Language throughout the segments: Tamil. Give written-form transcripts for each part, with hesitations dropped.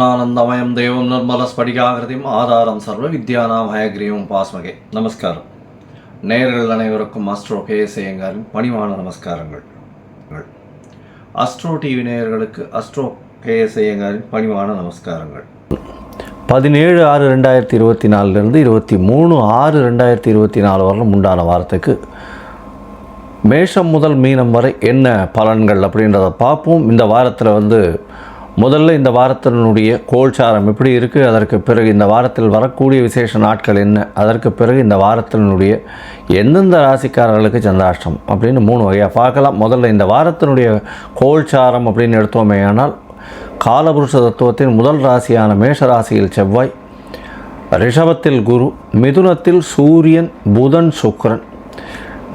ஆனந்தமயம் தேவம் நிர்மலஸ்படிகாகிருதியும் ஆதாரம் சர்வ வித்யானாம் ஹயக்ரீவம் பாஸ்மகே. நமஸ்காரம். நேயர்கள் அனைவருக்கும் அஸ்ட்ரோ கேஎஸ்ஐயங்காரின் பணிவான நமஸ்காரங்கள். அஸ்ட்ரோ டிவி நேயர்களுக்கு அஸ்ட்ரோ கேஎஸ்ஐயங்காரின் பணிவான நமஸ்காரங்கள். 17/6/2024 23/6/2024 வரலும் உண்டான வாரத்துக்கு மேஷம் முதல் மீனம் வரை என்ன பலன்கள் அப்படின்றத பார்ப்போம். இந்த வாரத்தில் முதல்ல இந்த வாரத்தினுடைய கோல்சாரம் எப்படி இருக்குது, அதற்கு பிறகு இந்த வாரத்தில் வரக்கூடிய விசேஷ நாட்கள் என்ன, அதற்கு பிறகு இந்த வாரத்தினுடைய எந்தெந்த ராசிக்காரர்களுக்கு சந்திராஷ்டம் அப்படின்னு 3 வகையாக பார்க்கலாம். முதல்ல இந்த வாரத்தினுடைய கோல்சாரம் அப்படின்னு எடுத்தோமே ஆனால் காலபுருஷ தத்துவத்தின் முதல் ராசியான மேஷ ராசியில் செவ்வாய், ரிஷபத்தில் குரு, மிதுனத்தில் சூரியன், புதன், சுக்கிரன்,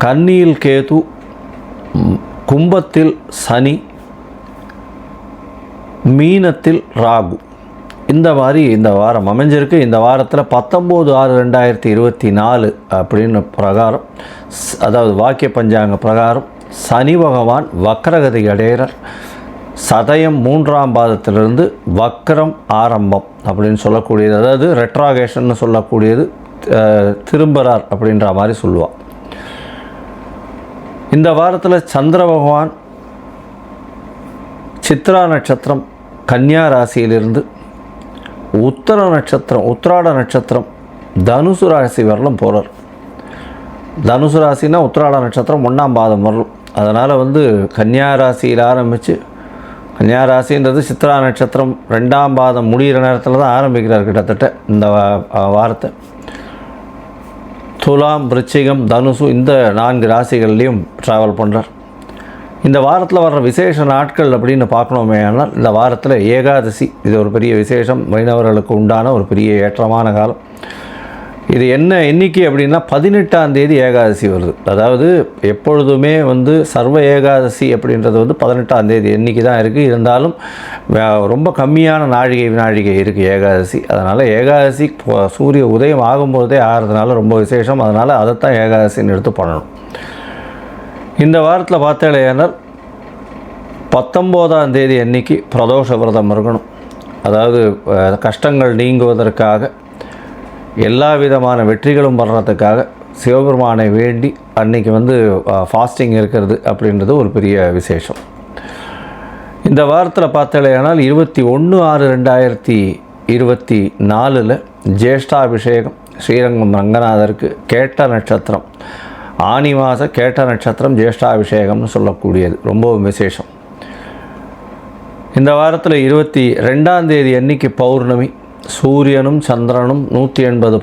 கன்னியில் கேது, கும்பத்தில் சனி, மீனத்தில் ராகு. இந்த மாதிரி இந்த வாரம் அமைஞ்சிருக்கு. இந்த வாரத்தில் 19/6/2024 அப்படின்னு பிரகாரம், அதாவது வாக்கிய பஞ்சாங்க பிரகாரம் சனி பகவான் வக்ரகதி அடைகிறார். சதயம் 3ஆம் பாதத்திலிருந்து வக்ரம் ஆரம்பம் அப்படின்னு சொல்லக்கூடியது, அதாவது ரெட்ராகேஷன் சொல்லக்கூடியது, திரும்புகிறார் அப்படின்ற மாதிரி சொல்லுவாள். இந்த வாரத்தில் சந்திர பகவான் சித்ரா நட்சத்திரம் கன்னியா ராசியிலிருந்து உத்தர நட்சத்திரம் உத்திராட நட்சத்திரம் தனுசு ராசி வரலும் போகிறார். தனுசு ராசினா உத்திராட நட்சத்திரம் 1ஆம் பாதம் வரலும். அதனால் கன்னியா ராசியில் ஆரம்பித்து, கன்னியா ராசின்றது சித்ரா நட்சத்திரம் 2ஆம் பாதம் முடிகிற நேரத்தில் தான் ஆரம்பிக்கிறார். கிட்டத்தட்ட இந்த வாரத்தை துலாம், விருச்சிகம், தனுசு இந்த 4 ராசிகள்லேயும் ட்ராவல் பண்ணுறார். இந்த வாரத்தில் வர்ற விசேஷ நாட்கள் அப்படின்னு பார்க்கணுமே ஆனால் இந்த வாரத்தில் ஏகாதசி, இது ஒரு பெரிய விசேஷம், வைணவர்களுக்கு உண்டான ஒரு பெரிய ஏற்றமான காலம். இது என்ன எண்ணிக்கை அப்படின்னா 18ஆம் தேதி ஏகாதசி வருது. அதாவது எப்பொழுதுமே சர்வ ஏகாதசி அப்படின்றது 18ஆம் தேதி எண்ணிக்கை தான் இருக்குது. இருந்தாலும் ரொம்ப கம்மியான வினாழிகை இருக்குது ஏகாதசி. அதனால் ஏகாதசி சூரிய உதயம் ஆகும்போதே ஆகிறதுனால ரொம்ப விசேஷம். அதனால் அதைத்தான் ஏகாதசின்னு எடுத்து பண்ணணும். இந்த வாரத்தில் பார்த்தேனால் 19ஆம் தேதி அன்னைக்கு பிரதோஷ விரதம் இருக்கணும். அதாவது கஷ்டங்கள் நீங்குவதற்காக, எல்லா விதமான வெற்றிகளும் வர்றதுக்காக சிவபெருமானை வேண்டி அன்னைக்கு ஃபாஸ்டிங் இருக்கிறது அப்படின்றது ஒரு பெரிய விசேஷம். இந்த வாரத்தில் பார்த்தேனால் 21/6/2024 ஜேஷ்டாபிஷேகம் ஸ்ரீரங்கம் ரங்கநாதருக்கு கேட்ட நட்சத்திரம், ஆனி மாத கேட்ட நட்சத்திரம் ஜேஷ்டாபிஷேகம்னு சொல்லக்கூடியது ரொம்பவும் விசேஷம். இந்த வாரத்தில் 22ஆம் தேதி அன்னைக்கு பௌர்ணமி, சூரியனும் சந்திரனும் 180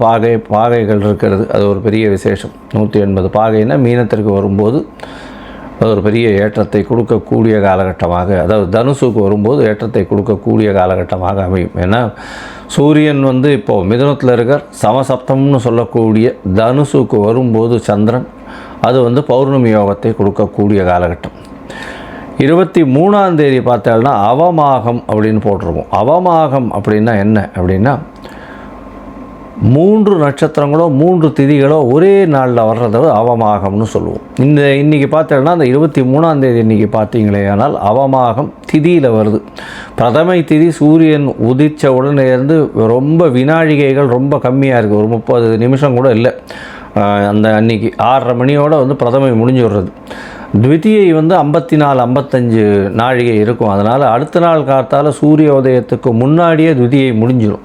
பாகைகள் இருக்கிறது. அது ஒரு பெரிய விசேஷம். 180 பாகைன்னா மீனத்திற்கு வரும்போது அது ஒரு பெரிய ஏற்றத்தை கொடுக்கக்கூடிய காலகட்டமாக, அதாவது தனுசுக்கு வரும்போது ஏற்றத்தை கொடுக்கக்கூடிய காலகட்டமாக அமையும். ஏன்னா சூரியன் இப்போது மிதுனத்தில் இருக்கார், சமசப்தம்னு சொல்லக்கூடிய தனுசுக்கு வரும்போது சந்திரன், அது பௌர்ணமி யோகத்தை கொடுக்கக்கூடிய காலகட்டம். 23ஆம் தேதி பார்த்தோம்னா அவமாகம் அப்படின்னு போட்டிருக்கோம். அவமாகம் அப்படின்னா என்ன அப்படின்னா 3 நட்சத்திரங்களோ 3 திதிகளோ ஒரே நாளில் வர்றத அவமாகம்னு சொல்லுவோம். இன்றைக்கி பார்த்தோம்னா அந்த 23ஆம் தேதி இன்றைக்கி பார்த்தீங்களே ஆனால் அவமாகம் திதியில் வருது. பிரதமை திதி சூரியன் உதித்த உடனே இருந்து ரொம்ப வினாழிகைகள் ரொம்ப கம்மியாக இருக்குது. ஒரு 30 நிமிஷம் கூட இல்லை. அந்த அன்றைக்கி 6:30 மணியோடு பிரதமை முடிஞ்சு விடுறது. த்விதியை 54-55 நாழிகை இருக்கும். அதனால் அடுத்த நாள் காத்தால் சூரிய உதயத்துக்கு முன்னாடியே த்விதியை முடிஞ்சிடும்.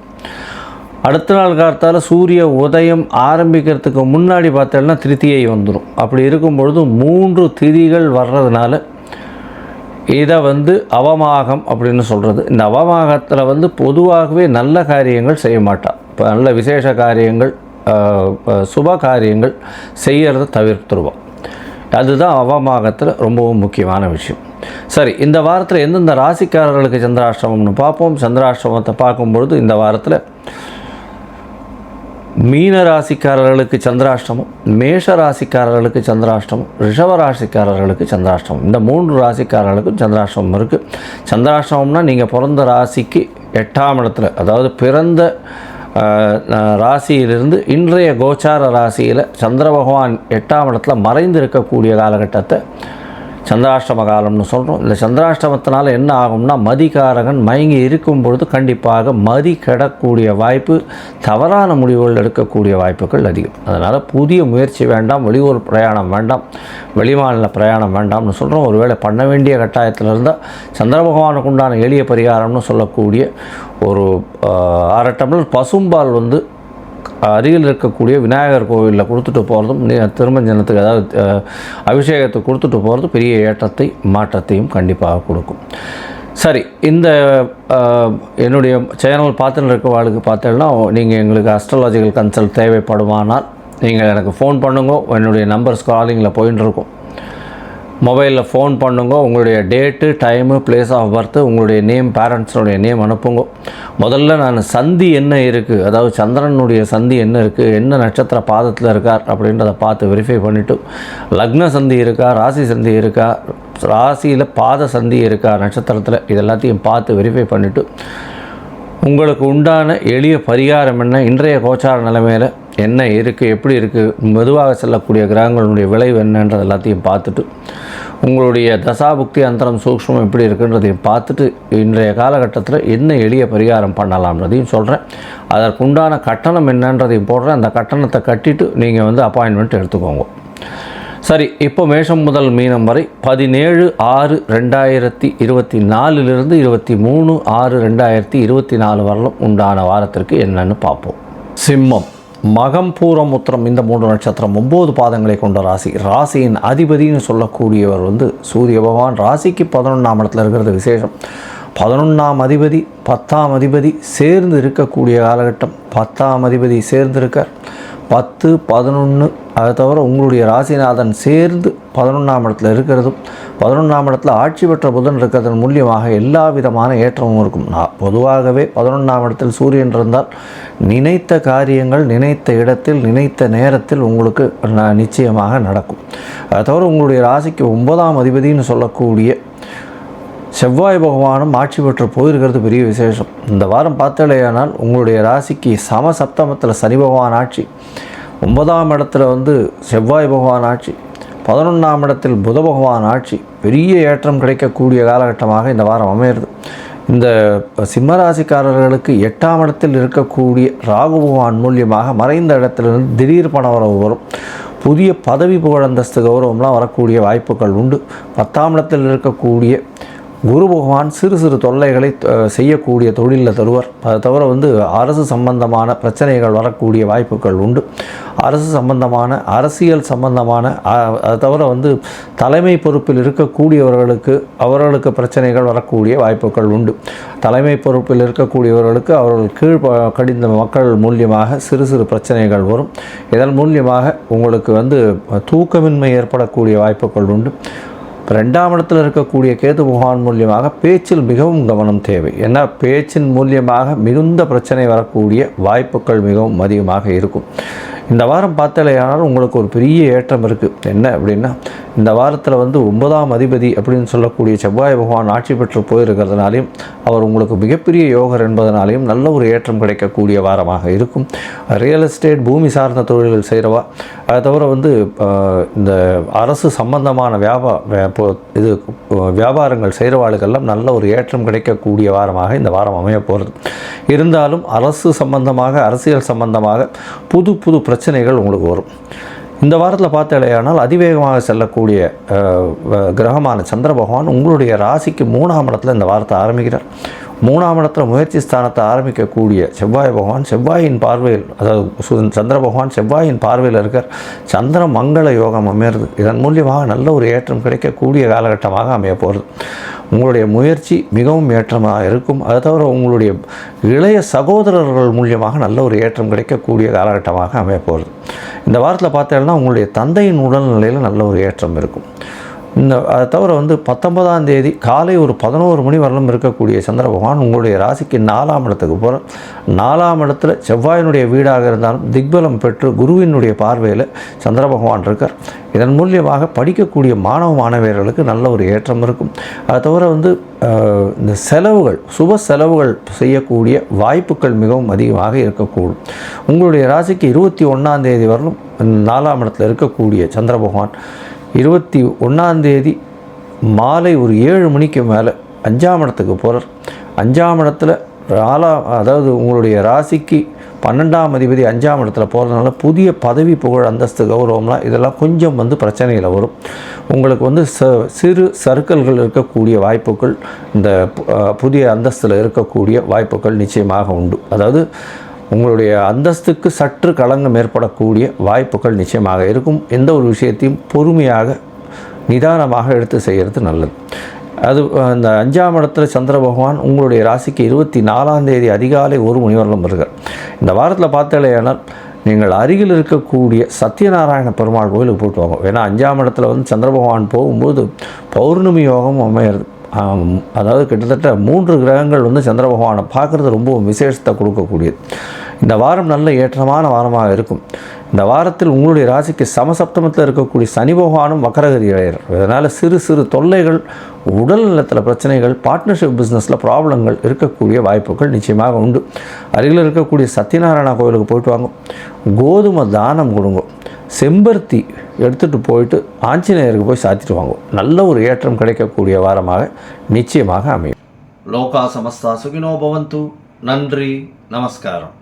அடுத்த நாள் காத்தால் சூரிய உதயம் ஆரம்பிக்கிறதுக்கு முன்னாடி பார்த்தோம்னா திருத்தியை வந்துடும். அப்படி இருக்கும் பொழுது 3 திதிகள் வர்றதுனால இதை அவமாகம் அப்படின்னு சொல்கிறது. இந்த அவமாகத்தில் பொதுவாகவே நல்ல காரியங்கள் செய்ய மாட்டாள். இப்போ நல்ல விசேஷ காரியங்கள், சுப காரியங்கள் செய்கிறத தவிர்த்துருவோம். அதுதான் அவமாகத்தில் ரொம்பவும் முக்கியமான விஷயம். சரி, இந்த வாரத்தில் எந்தெந்த ராசிக்காரர்களுக்கு சந்திராஷ்டமம்னு பார்ப்போம். சந்திராஷ்டமத்தை பார்க்கும்பொழுது இந்த வாரத்தில் மீன ராசிக்காரர்களுக்கு சந்திராஷ்டமம், மேஷ ராசிக்காரர்களுக்கு சந்திராஷ்டமம், ரிஷப ராசிக்காரர்களுக்கு சந்திராஷ்டமம். இந்த 3 ராசிக்காரர்களுக்கும் சந்திராஷ்டமம் இருக்குது. சந்திராஷ்டமம்னா நீங்கள் பிறந்த ராசிக்கு 8ஆம் இடத்துல, அதாவது பிறந்த ராசியிலிருந்து இன்றைய கோச்சார ராசியில் சந்திர பகவான் 8ஆம் இடத்துல மறைந்து இருக்கக்கூடிய காலகட்டத்தை சந்திராஷ்டம காலம்னு சொல்கிறோம். இந்த சந்திராஷ்டமத்தினால என்ன ஆகும்னா மதிகாரகன் மயங்கி இருக்கும் பொழுது கண்டிப்பாக மதி கெடக்கூடிய வாய்ப்பு, தவறான முடிவுகள் எடுக்கக்கூடிய வாய்ப்புகள் அதிகம். அதனால் புதிய முயற்சி வேண்டாம், வெளியூர் பிரயாணம் வேண்டாம், வெளிமாநில பிரயாணம் வேண்டாம்னு சொல்கிறோம். ஒருவேளை பண்ண வேண்டிய கட்டாயத்தில் இருந்தால் சந்திர பகவானுக்கு உண்டான எளிய பரிகாரம்னு சொல்லக்கூடிய ஒரு 1/2 டம்ளர் பசும்பால் அருகில் இருக்கக்கூடிய விநாயகர் கோவிலில் கொடுத்துட்டு போகிறதும், திருமஞ்சனத்துக்கு அதாவது அபிஷேகத்துக்கு கொடுத்துட்டு போகிறது பெரிய ஏற்றத்தை மாற்றத்தையும் கண்டிப்பாக கொடுக்கும். சரி, இந்த என்னுடைய சேனல் பார்த்துட்டு இருக்கவாளுக்கு பார்த்தீங்கன்னா நீங்கள் எங்களுக்கு அஸ்ட்ராலஜிக்கல் கன்சல்ட் தேவைப்படுமானால் நீங்கள் எனக்கு ஃபோன் பண்ணுங்க. என்னுடைய நம்பர் ஸ்காலிங்கில் போயின்னு இருக்கும். மொபைலில் ஃபோன் பண்ணுங்க. உங்களுடைய date, time, place of birth, உங்களுடைய நேம், பேரண்ட்ஸனுடைய நேம் அனுப்புங்க. முதல்ல நான் சந்தி என்ன இருக்குது, அதாவது சந்திரனுடைய சந்தி என்ன இருக்குது, என்ன நட்சத்திர பாதத்தில் இருக்கார் அப்படின்றத பார்த்து வெரிஃபை பண்ணிவிட்டு, லக்ன சந்தி இருக்கா, ராசி சந்தி இருக்கா, ராசியில் பாத சந்தி இருக்கா, நட்சத்திரத்தில், இது எல்லாத்தையும் பார்த்து வெரிஃபை பண்ணிவிட்டு உங்களுக்கு உண்டான எளிய பரிகாரம் என்ன, இன்றைய கோச்சார நிலைமையில் என்ன இருக்குது, எப்படி இருக்குது, மெதுவாக செல்லக்கூடிய கிரகங்களுடைய விளைவு என்னன்றது எல்லாத்தையும் பார்த்துட்டு, உங்களுடைய தசாபுக்தி அந்தரம் சூக்ஷ்மம் எப்படி இருக்குன்றதையும் பார்த்துட்டு, இன்றைய காலகட்டத்தில் என்ன எளிய பரிகாரம் பண்ணலாம்ன்றதையும் சொல்கிறேன். அதற்குண்டான கட்டணம் என்னன்றதையும் போடுறேன். அந்த கட்டணத்தை கட்டிட்டு நீங்கள் அப்பாயின்மெண்ட் எடுத்துக்கோங்க. சரி, இப்போ மேஷம் முதல் மீனம் வரை 17/6/2024 23/6/2024 வரலும் உண்டான வாரத்திற்கு என்னன்னு பார்ப்போம். சிம்மம், மகம், பூரம், உத்திரம் இந்த 3 நட்சத்திரம் 9 பாதங்களை கொண்ட ராசி. ராசியின் அதிபதினு சொல்லக்கூடியவர் சூரிய பகவான். ராசிக்கு 11ஆம் இடத்துல இருக்கிறது விசேஷம். 11ஆம் அதிபதி 10ஆம் அதிபதி சேர்ந்து இருக்கக்கூடிய காலகட்டம். 10ஆம் அதிபதி சேர்ந்து இருக்கார். 10, 11 அதை தவிர உங்களுடைய ராசிநாதன் சேர்ந்து 11ஆம் இடத்துல இருக்கிறதும், 11ஆம் இடத்துல ஆட்சி பெற்ற புதன் இருக்கிறதன் மூலியமாக எல்லா விதமான ஏற்றமும் இருக்கும். பொதுவாகவே 11ஆம் இடத்தில் சூரியன் இருந்தால் நினைத்த காரியங்கள் நினைத்த இடத்தில் நினைத்த நேரத்தில் உங்களுக்கு நிச்சயமாக நடக்கும். அதை தவிர உங்களுடைய ராசிக்கு 9ஆம் அதிபதினு சொல்லக்கூடிய செவ்வாய் பகவானும் ஆட்சி பெற்று போயிருக்கிறது பெரிய விசேஷம். இந்த வாரம் பார்த்தாலேயானால் உங்களுடைய ராசிக்கு சமசப்தமத்தில் சனி பகவான் ஆட்சி, 9ஆம் இடத்துல செவ்வாய் பகவான் ஆட்சி, 11ஆம் இடத்தில் புத பகவான் ஆட்சி, பெரிய ஏற்றம் கிடைக்கக்கூடிய காலகட்டமாக இந்த வாரம் அமையிறது. இந்த சிம்மராசிக்காரர்களுக்கு 8ஆம் இடத்தில் இருக்கக்கூடிய ராகு பகவான் மூலியமாக மறைந்த இடத்திலிருந்து திடீர் பண வரவு வரும். புதிய பதவி புகழந்தஸ்து கௌரவம்லாம் வரக்கூடிய வாய்ப்புகள் உண்டு. 10ஆம் இடத்தில் இருக்கக்கூடிய குரு பகவான் சிறு சிறு தொல்லைகளை செய்யக்கூடிய தொழிலில் தருவார். அதை தவிர அரசு சம்பந்தமான பிரச்சனைகள் வரக்கூடிய வாய்ப்புகள் உண்டு. அரசு சம்பந்தமான அரசியல் சம்பந்தமான அதை தவிர தலைமை பொறுப்பில் அவர்களுக்கு பிரச்சனைகள் வரக்கூடிய வாய்ப்புகள் உண்டு. தலைமை பொறுப்பில் இருக்கக்கூடியவர்களுக்கு அவர்கள் கீழ் கடிந்த மக்கள் மூலியமாக சிறு சிறு பிரச்சனைகள் வரும். இதன் மூலியமாக உங்களுக்கு தூக்கமின்மை ஏற்படக்கூடிய வாய்ப்புகள் உண்டு. 2ஆம் இடத்தில் இருக்கக்கூடிய கேது பகவான் மூலியமாக பேச்சில் மிகவும் கவனம் தேவை. ஏன்னா பேச்சின் மூலியமாக மிகுந்த பிரச்சனை வரக்கூடிய வாய்ப்புகள் மிகவும் அதிகமாக இருக்கும். இந்த வாரம் பார்த்தாலேயானால் உங்களுக்கு ஒரு பெரிய ஏற்றம் இருக்குது. என்ன அப்படின்னா, இந்த வாரத்தில் 9ஆம் அதிபதி அப்படின்னு சொல்லக்கூடிய செவ்வாய் பகவான் ஆட்சி பெற்று போயிருக்கிறதுனாலையும் அவர் உங்களுக்கு மிகப்பெரிய யோகர் என்பதனாலையும் நல்ல ஒரு ஏற்றம் கிடைக்கக்கூடிய வாரமாக இருக்கும். ரியல் எஸ்டேட், பூமி சார்ந்த தொழில்கள் செய்கிறவா, அதை தவிர இந்த அரசு சம்பந்தமான வியாபாரங்கள் செய்கிறவாளுக்கெல்லாம் நல்ல ஒரு ஏற்றம் கிடைக்கக்கூடிய வாரமாக இந்த வாரம் அமைய போகிறது. இருந்தாலும் அரசு சம்பந்தமாக அரசியல் சம்பந்தமாக புது புது பிரச்சனைகள் உங்களுக்கு வரும். இந்த வாரத்தில் பார்த்தாலேயானால் அதிவேகமாக செல்லக்கூடிய கிரகமான சந்திர பகவான் உங்களுடைய ராசிக்கு 3ஆம் இடத்துல இந்த வாரத்தை ஆரம்பிக்கிறார். 3ஆம் இடத்துல முயற்சி ஸ்தானத்தை ஆரம்பிக்கக்கூடிய செவ்வாய் பகவான் செவ்வாயின் பார்வையில், அதாவது சந்திர பகவான் செவ்வாயின் பார்வையில் இருக்கார். சந்திர மங்கள யோகம் அமையிறது. இதன் மூலியமாக நல்ல ஒரு ஏற்றம் கிடைக்கக்கூடிய காலகட்டமாக அமைய போகிறது. உங்களுடைய முயற்சி மிகவும் ஏற்றமாக இருக்கும். அதை தவிர உங்களுடைய இளைய சகோதரர்கள் மூலியமாக நல்ல ஒரு ஏற்றம் கிடைக்கக்கூடிய காலகட்டமாக அமைய போகிறது. இந்த வாரத்தில் பார்த்தீங்கன்னா உங்களுடைய தந்தையின் உடல்நிலையில் நல்ல ஒரு ஏற்றம் இருக்கும். அதை தவிர 19ஆம் தேதி காலை ஒரு 11 மணி வரலும் இருக்கக்கூடிய சந்திர பகவான் உங்களுடைய ராசிக்கு 4ஆம் இடத்துக்கு போகிற. 4ஆம் இடத்துல செவ்வாயினுடைய வீடாக இருந்தாலும் திக்பலம் பெற்று குருவினுடைய பார்வையில் சந்திர பகவான் இருக்கார். இதன் மூலியமாக படிக்கக்கூடிய மாணவியர்களுக்கு நல்ல ஒரு ஏற்றம் இருக்கும். அதை தவிர இந்த செலவுகள், சுப செலவுகள் செய்யக்கூடிய வாய்ப்புகள் மிகவும் அதிகமாக இருக்கக்கூடும். உங்களுடைய ராசிக்கு 21ஆம் தேதி வரலும் 4ஆம் இடத்துல இருக்கக்கூடிய சந்திர பகவான் 21ஆம் தேதி மாலை ஒரு 7 மணிக்கு மேலே 5ஆம் இடத்துக்கு போகிறார். 5ஆம் இடத்துல அதாவது உங்களுடைய ராசிக்கு 12ஆம் அதிபதி 5ஆம் இடத்துல போகிறதுனால புதிய பதவி புகழ் அந்தஸ்து கௌரவம்லாம் இதெல்லாம் கொஞ்சம் பிரச்சனையில் வரும். உங்களுக்கு சிறு சர்க்கிள்கள் இருக்கக்கூடிய வாய்ப்புகள், இந்த புதிய அந்தஸ்தில் இருக்கக்கூடிய வாய்ப்புகள் நிச்சயமாக உண்டு. அதாவது உங்களுடைய அந்தஸ்துக்கு சற்று களங்கம் ஏற்படக்கூடிய வாய்ப்புகள் நிச்சயமாக இருக்கும். எந்த ஒரு விஷயத்தையும் பொறுமையாக நிதானமாக எடுத்து செய்கிறது நல்லது. அது அந்த 5ஆம் இடத்துல சந்திர பகவான் உங்களுடைய ராசிக்கு 24ஆம் தேதி அதிகாலை 1 மணி வரலும் வருகிறார். இந்த வாரத்தில் பார்த்தாலேயானால் நீங்கள் அருகில் இருக்கக்கூடிய சத்யநாராயண பெருமாள் கோயிலுக்கு போட்டு வாங்க. ஏன்னா 5ஆம் இடத்துல சந்திர பகவான் போகும்போது பௌர்ணமி யோகம் அமையிறது. அதாவது கிட்டத்தட்ட 3 கிரகங்கள் சந்திர பகவானை பார்க்குறது ரொம்ப விசேஷத்தை கொடுக்கக்கூடியது. இந்த வாரம் நல்ல ஏற்றமான வாரமாக இருக்கும். இந்த வாரத்தில் உங்களுடைய ராசிக்கு சமசப்தமத்தில் இருக்கக்கூடிய சனி பகவானும் வக்கரகதி அடைகிறார். இதனால் சிறு சிறு தொல்லைகள், உடல் நலத்தில் பிரச்சனைகள், பார்ட்னர்ஷிப் பிஸ்னஸில் ப்ராப்ளங்கள் இருக்கக்கூடிய வாய்ப்புகள் நிச்சயமாக உண்டு. அருகில் இருக்கக்கூடிய சத்யநாராயண கோவிலுக்கு போயிட்டு வாங்க. கோதுமை தானம் கொடுங்க. செம்பருத்தி எடுத்துகிட்டு போயிட்டு ஆஞ்சநேயருக்கு போய் சாத்திட்டு வாங்க. நல்ல ஒரு ஏற்றம் கிடைக்கக்கூடிய வாரமாக நிச்சயமாக அமையும். லோகா சமஸ்தா சுகினோ பவந்து. நன்றி, நமஸ்காரம்.